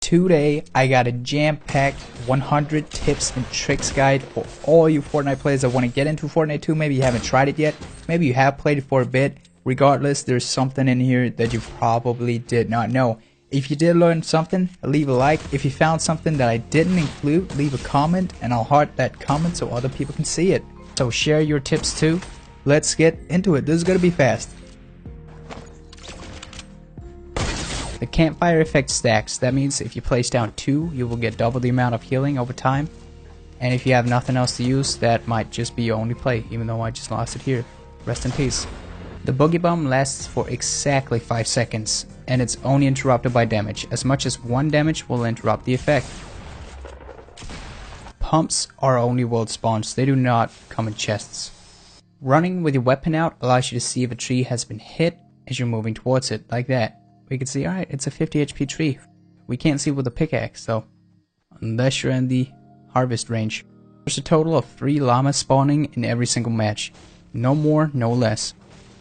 Today I got a jam-packed 100 tips and tricks guide for all you Fortnite players that want to get into Fortnite 2. Maybe you haven't tried it yet, maybe you have played it for a bit. Regardless, there's something in here that you probably did not know. If you did learn something, leave a like. If you found something that I didn't include, leave a comment and I'll heart that comment so other people can see it. So share your tips too. Let's get into it. This is gonna be fast. The campfire effect stacks. That means if you place down 2, you will get double the amount of healing over time. And if you have nothing else to use, that might just be your only play, even though I just lost it here. Rest in peace. The boogie bomb lasts for exactly 5 seconds, and it's only interrupted by damage. As much as 1 damage will interrupt the effect. Pumps are only world spawns, they do not come in chests. Running with your weapon out allows you to see if a tree has been hit as you're moving towards it, like that. We can see, alright, it's a 50 HP tree. We can't see with a pickaxe though, unless you're in the harvest range. There's a total of 3 llamas spawning in every single match. No more, no less.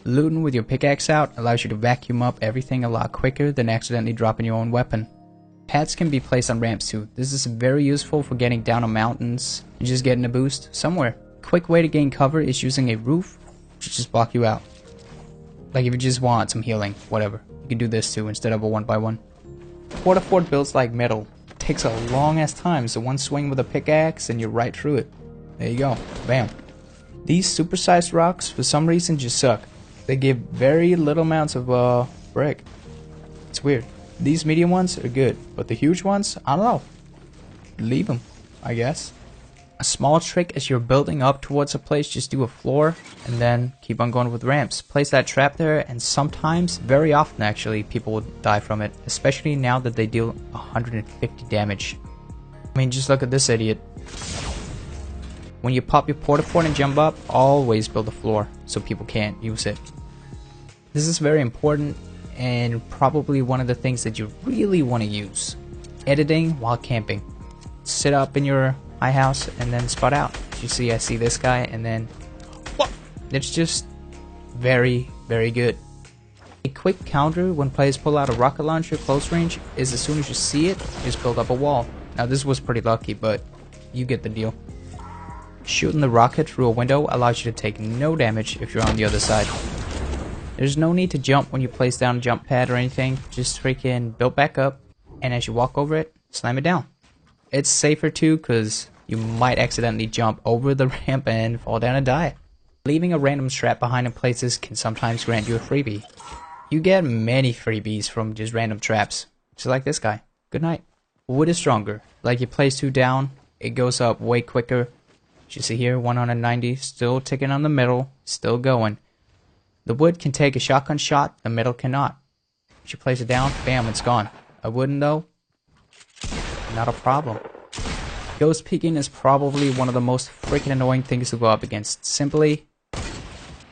Looting with your pickaxe out allows you to vacuum up everything a lot quicker than accidentally dropping your own weapon. Pads can be placed on ramps too. This is very useful for getting down on mountains and just getting a boost somewhere. Quick way to gain cover is using a roof to just block you out. Like if you just want some healing, whatever. You can do this too instead of a 1x1. Porta fort builds like metal. It takes a long ass time, so one swing with a pickaxe and you're right through it. There you go. Bam. These supersized rocks for some reason just suck. They give very little amounts of brick. It's weird. These medium ones are good, but the huge ones, I don't know. Leave them, I guess. A small trick as you're building up towards a place, just do a floor and then keep on going with ramps. Place that trap there and sometimes, very often actually, people will die from it. Especially now that they deal 150 damage. I mean, just look at this idiot. When you pop your porta fort and jump up, always build a floor so people can't use it. This is very important and probably one of the things that you really want to use. Editing while camping. Sit up in your high house and then spot out. You see, I see this guy and then what? It's just very, very good. A quick counter when players pull out a rocket launcher close range is as soon as you see it, just build up a wall. Now this was pretty lucky, but you get the deal. Shooting the rocket through a window allows you to take no damage if you're on the other side. There's no need to jump when you place down a jump pad or anything. Just freaking build back up, and as you walk over it, slam it down. It's safer too, because you might accidentally jump over the ramp and fall down and die. Leaving a random strap behind in places can sometimes grant you a freebie. You get many freebies from just random traps, just like this guy. Good night. Wood is stronger. Like you place 2 down, it goes up way quicker. As you see here, 190, still ticking on the middle, still going. The wood can take a shotgun shot, the metal cannot. As you place it down, bam, it's gone. A wooden though, not a problem. Ghost peeking is probably one of the most freaking annoying things to go up against. Simply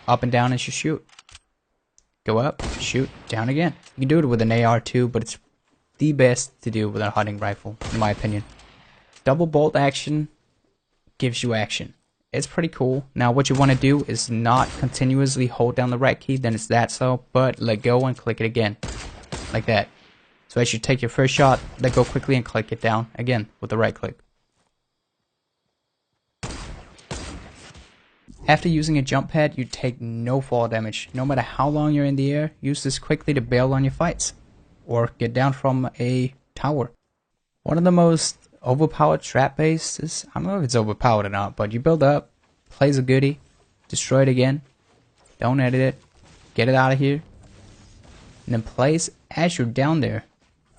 up and down as you shoot. Go up, shoot, down again. You can do it with an AR too, but it's the best to do with a hunting rifle, in my opinion. Double bolt action gives you action. It's pretty cool. Now what you want to do is not continuously hold down the right key, then it's that slow, but let go and click it again. Like that. So as you take your first shot, let go quickly and click it down again with the right click. After using a jump pad, you take no fall damage. No matter how long you're in the air, use this quickly to bail on your fights. Or get down from a tower. One of the most overpowered trap bases, I don't know if it's overpowered or not, but you build up, plays a goodie, destroy it again, don't edit it, get it out of here, and then place as you're down there,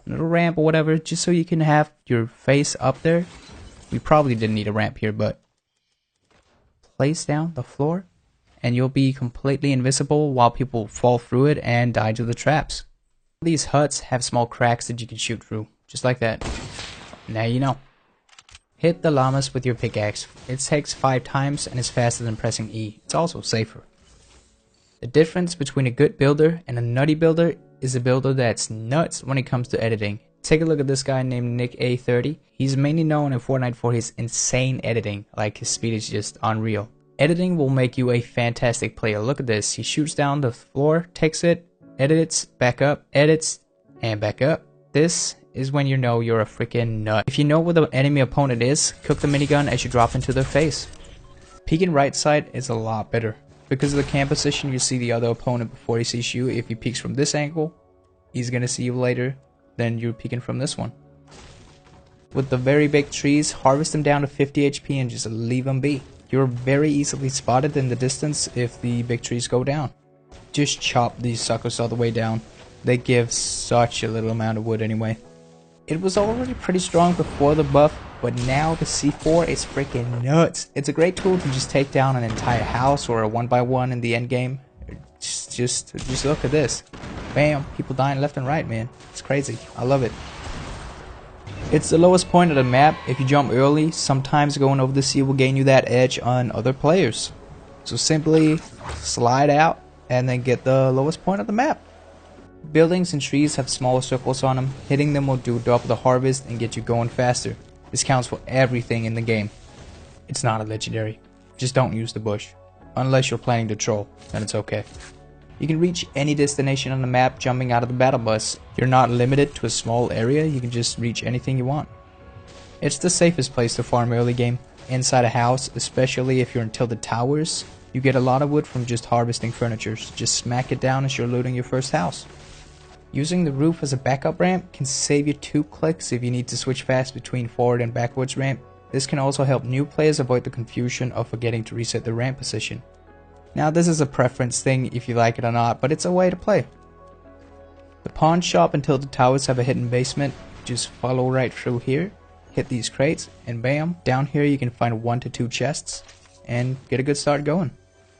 a little ramp or whatever, just so you can have your face up there. We probably didn't need a ramp here, but place down the floor and you'll be completely invisible while people fall through it and die to the traps. These huts have small cracks that you can shoot through, just like that. Now you know. Hit the llamas with your pickaxe. It takes 5 times and is faster than pressing E. It's also safer. The difference between a good builder and a nutty builder is a builder that's nuts when it comes to editing. Take a look at this guy named Nick A30. He's mainly known in Fortnite for his insane editing, like his speed is just unreal. Editing will make you a fantastic player. Look at this. He shoots down the floor, takes it, edits, back up, edits, and back up. This is when you know you're a freaking nut. If you know where the enemy opponent is, cook the minigun as you drop into their face. Peeking right side is a lot better. Because of the cam position, you see the other opponent before he sees you. If he peeks from this angle, he's gonna see you later than you're peeking from this one. With the very big trees, harvest them down to 50 HP and just leave them be. You're very easily spotted in the distance if the big trees go down. Just chop these suckers all the way down. They give such a little amount of wood anyway. It was already pretty strong before the buff, but now the C4 is freaking nuts. It's a great tool to just take down an entire house or a 1x1 in the end game. Just look at this. Bam, people dying left and right, man. It's crazy. I love it. It's the lowest point of the map. If you jump early, sometimes going over the sea will gain you that edge on other players. So simply slide out and then get the lowest point of the map. Buildings and trees have smaller circles on them. Hitting them will do double the harvest and get you going faster. This counts for everything in the game. It's not a legendary. Just don't use the bush. Unless you're planning to troll, then it's okay. You can reach any destination on the map jumping out of the battle bus. You're not limited to a small area, you can just reach anything you want. It's the safest place to farm early game. Inside a house, especially if you're in Tilted Towers, you get a lot of wood from just harvesting furniture. Just smack it down as you're looting your first house. Using the roof as a backup ramp can save you 2 clicks if you need to switch fast between forward and backwards ramp. This can also help new players avoid the confusion of forgetting to reset the ramp position. Now this is a preference thing if you like it or not, but it's a way to play. The pawn shop and Tilted Towers have a hidden basement. Just follow right through here, hit these crates, and bam, down here you can find 1 to 2 chests and get a good start going.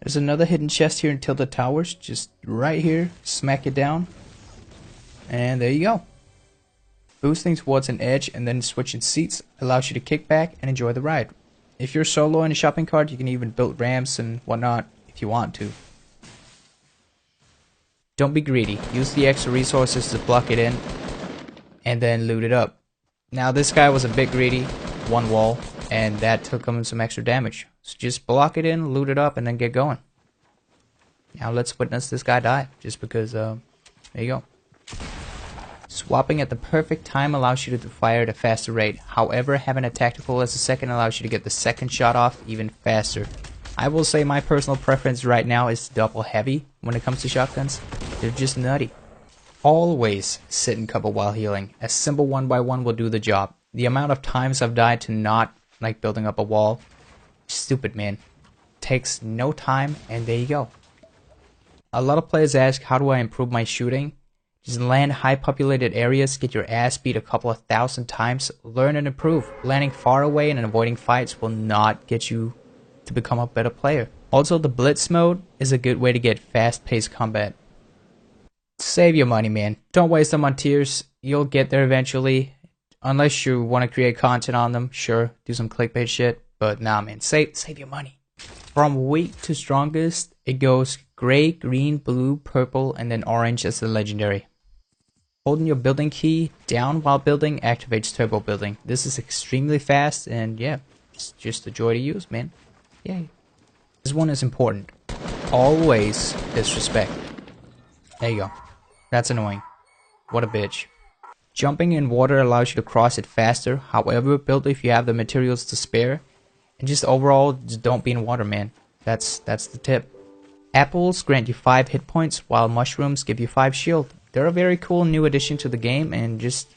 There's another hidden chest here in Tilted Towers, just right here, smack it down, and there you go. Boosting towards an edge and then switching seats allows you to kick back and enjoy the ride. If you're solo in a shopping cart, you can even build ramps and whatnot if you want to. Don't be greedy. Use the extra resources to block it in and then loot it up. Now this guy was a bit greedy, 1 wall, and that took him some extra damage. So just block it in, loot it up, and then get going. Now let's witness this guy die, just because, there you go. Swapping at the perfect time allows you to fire at a faster rate. However, having a tactical as a second allows you to get the second shot off even faster. I will say my personal preference right now is double heavy when it comes to shotguns. They're just nutty. Always sit and cover while healing. A simple 1x1 will do the job. The amount of times I've died to not like building up a wall, stupid, man. Takes no time, and there you go. A lot of players ask, how do I improve my shooting? Just land high populated areas, get your ass beat a couple of 1,000 times, learn and improve. Landing far away and avoiding fights will not get you to become a better player. Also, the blitz mode is a good way to get fast paced combat. Save your money, man. Don't waste them on tiers. You'll get there eventually. Unless you want to create content on them, sure, do some clickbait shit. But nah, man, save your money. From weak to strongest, it goes gray, green, blue, purple, and then orange as the legendary. Holding your building key down while building activates turbo building. This is extremely fast and yeah, it's just a joy to use, man. Yay. This one is important. Always disrespect. There you go. That's annoying. What a bitch. Jumping in water allows you to cross it faster. However, build if you have the materials to spare. And just overall, just don't be in water, man. That's the tip. Apples grant you 5 hit points, while mushrooms give you 5 shield. They're a very cool new addition to the game, and just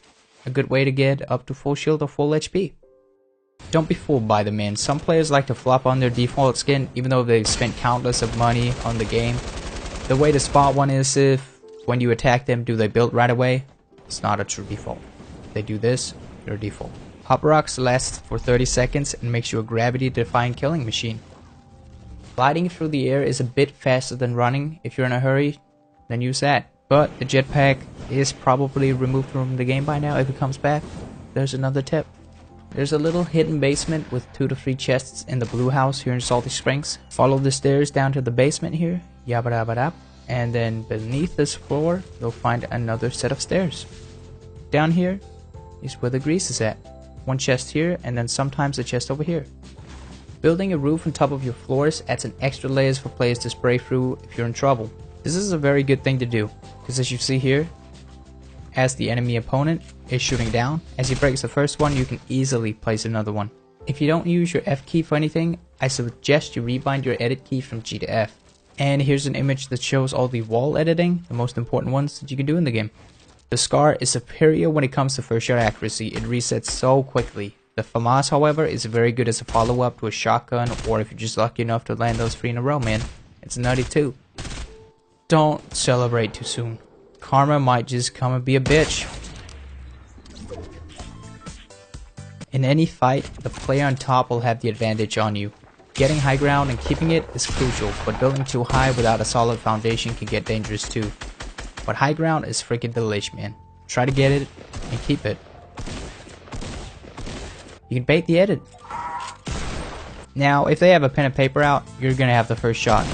a good way to get up to full shield or full HP. Don't be fooled by them, man. Some players like to flop on their default skin, even though they've spent countless of money on the game. The way to spot one is if, when you attack them, do they build right away? It's not a true default. If they do this, they're default. Hop rocks lasts for 30 seconds and makes you a gravity-defying killing machine. Gliding through the air is a bit faster than running. If you're in a hurry, then use that. But the jetpack is probably removed from the game by now if it comes back. There's another tip. There's a little hidden basement with 2 to 3 chests in the blue house here in Salty Springs. Follow the stairs down to the basement here. Yabba dabba dab. And then beneath this floor, you'll find another set of stairs. Down here is where the grease is at. 1 chest here, and then sometimes a chest over here. Building a roof on top of your floors adds an extra layers for players to spray through if you're in trouble. This is a very good thing to do, because as you see here, as the enemy opponent is shooting down. As he breaks the first one, you can easily place another one. If you don't use your F key for anything, I suggest you rebind your edit key from G to F. And here's an image that shows all the wall editing, the most important ones that you can do in the game. The Scar is superior when it comes to first shot accuracy, it resets so quickly. The FAMAS, however, is very good as a follow-up to a shotgun, or if you're just lucky enough to land those 3 in a row, man. It's nutty too. Don't celebrate too soon. Karma might just come and be a bitch. In any fight, the player on top will have the advantage on you. Getting high ground and keeping it is crucial, but building too high without a solid foundation can get dangerous too. But high ground is freaking delish, man. Try to get it and keep it. You can bait the edit. Now, if they have a pen and paper out, you're gonna have the first shot.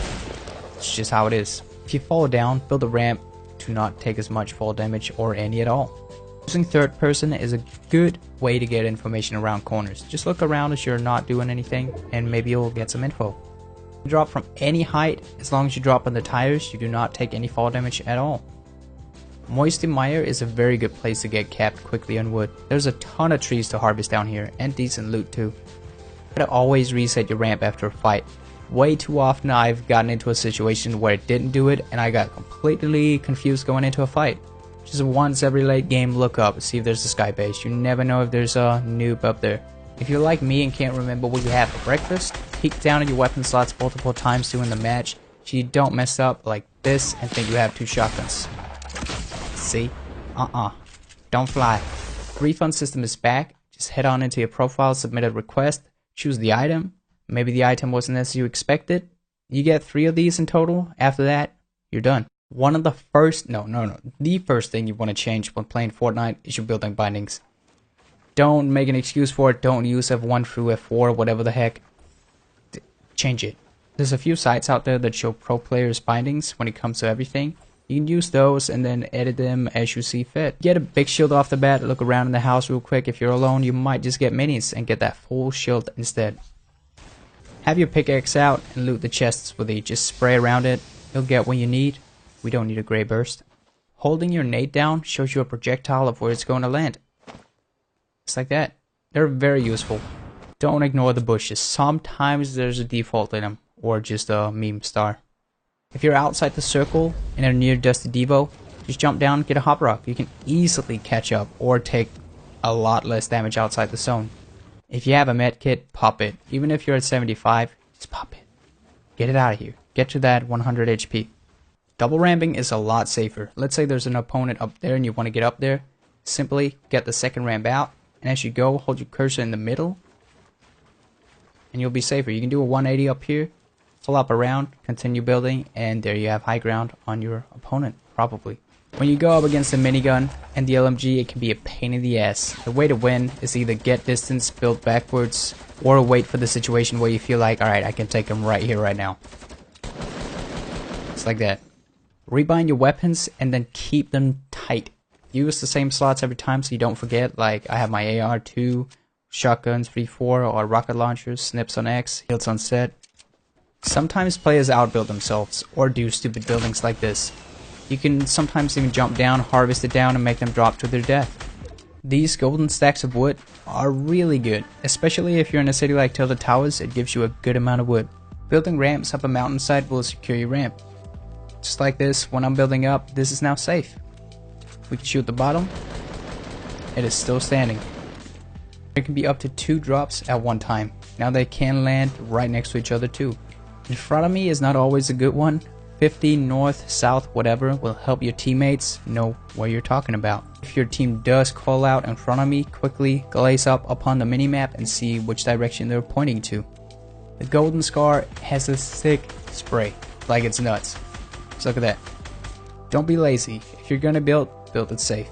It's just how it is. If you fall down, build a ramp to not take as much fall damage or any at all. Using third person is a good way to get information around corners. Just look around as you're not doing anything and maybe you'll get some info. Drop from any height, as long as you drop on the tires, you do not take any fall damage at all. Moisty Mire is a very good place to get capped quickly on wood. There's a ton of trees to harvest down here and decent loot too. Gotta always reset your ramp after a fight. Way too often I've gotten into a situation where it didn't do it and I got completely confused going into a fight. Just once every late game look up, see if there's a sky base. You never know if there's a noob up there. If you're like me and can't remember what you had for breakfast, peek down at your weapon slots multiple times during the match so you don't mess up like this and think you have 2 shotguns. See? Don't fly. Refund system is back. Just head on into your profile, submit a request, choose the item. Maybe the item wasn't as you expected. You get 3 of these in total. After that, you're done. The first thing you want to change when playing Fortnite is your building bindings. Don't make an excuse for it. Don't use F1 through F4, whatever the heck. Change it. There's a few sites out there that show pro players bindings when it comes to everything. You can use those and then edit them as you see fit. Get a big shield off the bat, look around in the house real quick. If you're alone, you might just get minis and get that full shield instead. Have your pickaxe out and loot the chests with it. Just spray around it. You'll get what you need. We don't need a gray burst. Holding your nade down shows you a projectile of where it's going to land. Just like that. They're very useful. Don't ignore the bushes. Sometimes there's a default in them, or just a meme star. If you're outside the circle and are near Dusty Devo, just jump down and get a hop rock. You can easily catch up or take a lot less damage outside the zone. If you have a med kit, pop it. Even if you're at 75, just pop it. Get it out of here. Get to that 100 HP. Double ramping is a lot safer. Let's say there's an opponent up there and you want to get up there. Simply get the second ramp out, and as you go, hold your cursor in the middle and you'll be safer. You can do a 180 up here, flop around, continue building, and there you have high ground on your opponent, probably. When you go up against the minigun and the LMG, it can be a pain in the ass. The way to win is either get distance, build backwards, or wait for the situation where you feel like, alright, I can take them right here, right now. It's like that. Rebind your weapons and then keep them tight. Use the same slots every time so you don't forget, like I have my AR2, shotguns 3-4, or rocket launchers, snips on X, hilts on set. Sometimes players outbuild themselves, or do stupid buildings like this. You can sometimes even jump down, harvest it down, and make them drop to their death. These golden stacks of wood are really good, especially if you're in a city like Tilted Towers. It gives you a good amount of wood. Building ramps up a mountainside will secure your ramp. Just like this, when I'm building up, this is now safe. We can shoot the bottom. It is still standing. There can be up to 2 drops at one time. Now they can land right next to each other too. In front of me is not always a good one. 50, north, south, whatever will help your teammates know what you're talking about. If your team does call out in front of me, quickly glaze up upon the minimap and see which direction they're pointing to. The Golden Scar has a sick spray, like it's nuts. Just look at that. Don't be lazy. If you're gonna build it safe.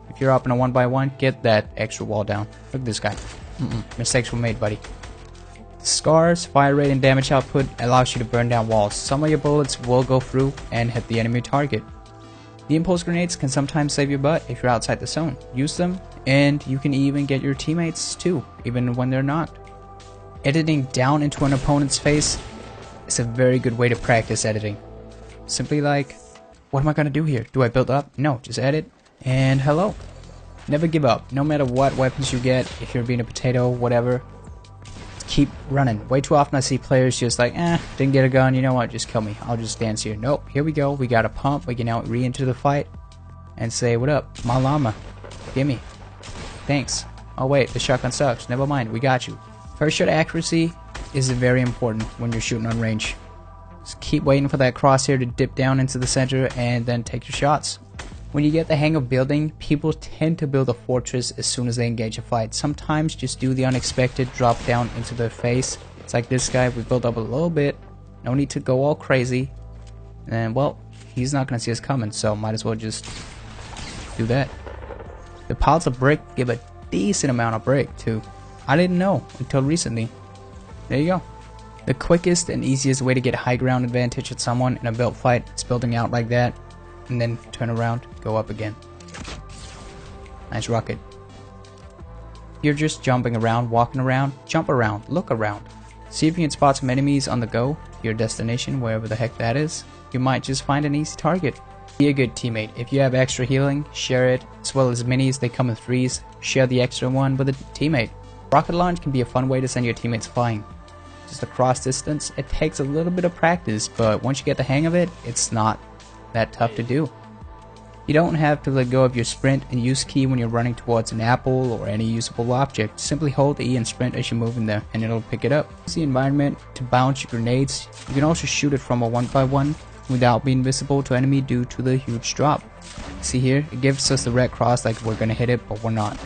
If you're up in a 1x1, get that extra wall down. Look at this guy. Mistakes were made, buddy. Scar's fire rate and damage output allows you to burn down walls. Some of your bullets will go through and hit the enemy target. The impulse grenades can sometimes save your butt if you're outside the zone. Use them, and you can even get your teammates too, even when they're knocked. Editing down into an opponent's face is a very good way to practice editing. Simply like, what am I gonna do here? Do I build up? No, just edit. And hello. Never give up. No matter what weapons you get, if you're being a potato, whatever, keep running. Way too often I see players just like, didn't get a gun, you know what, just kill me. I'll just dance here. Nope, here we go. We got a pump. We can now re-enter the fight and say, what up, my llama? Gimme. Thanks. Oh wait, the shotgun sucks. Never mind, we got you. First shot accuracy is very important when you're shooting on range. Just keep waiting for that crosshair to dip down into the center and then take your shots. When you get the hang of building, people tend to build a fortress as soon as they engage a fight. Sometimes just do the unexpected, drop down into their face. It's like this guy, we built up a little bit, no need to go all crazy. And well, he's not going to see us coming, so might as well just do that. The piles of brick give a decent amount of brick too. I didn't know until recently. There you go. The quickest and easiest way to get high ground advantage at someone in a built fight is building out like that, and then turn around, go up again. Nice rocket. You're just jumping around, walking around, jump around, look around. See if you can spot some enemies on the go to your destination, wherever the heck that is. You might just find an easy target. Be a good teammate. If you have extra healing, share it, as well as minis, they come in threes. Share the extra one with a teammate. Rocket launch can be a fun way to send your teammates flying. Just a cross distance, it takes a little bit of practice, but once you get the hang of it, it's not that tough to do. You don't have to let go of your sprint and use key when you're running towards an apple or any usable object. Simply hold E and sprint as you move in there and it'll pick it up. Use the environment to bounce your grenades. You can also shoot it from a 1x1 without being visible to enemy due to the huge drop. See here, it gives us the red cross like we're gonna hit it, but we're not.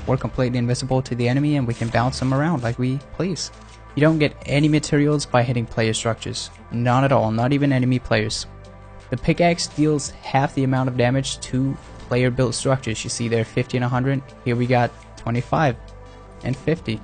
We're completely invisible to the enemy and we can bounce them around like we please. You don't get any materials by hitting player structures. None at all, not even enemy players. The pickaxe deals half the amount of damage to player built structures. You see there 50 and 100, here we got 25 and 50.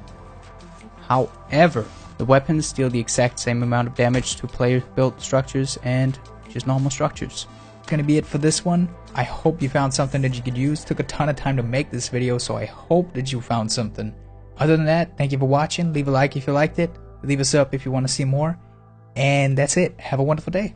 However, the weapons deal the exact same amount of damage to player built structures and just normal structures. That's gonna be it for this one. I hope you found something that you could use. Took a ton of time to make this video, so I hope that you found something. Other than that, thank you for watching. Leave a like if you liked it. Leave us up if you want to see more. And that's it. Have a wonderful day.